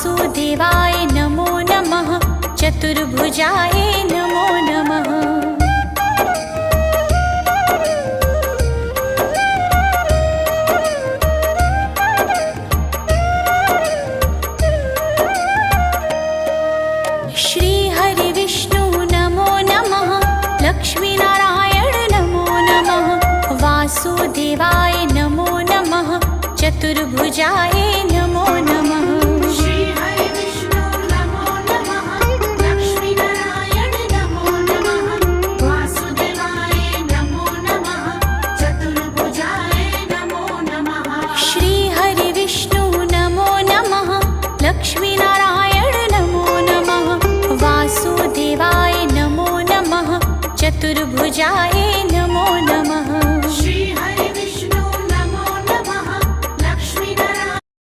वासुदेवाय नमो नमः। चतुर्भुजाय नमो नमः। श्री हरि विष्णु नमो नमः। लक्ष्मीनारायण नमो नमः। वासुदेवाय नमो नमः। चतुर्भुजाय नमो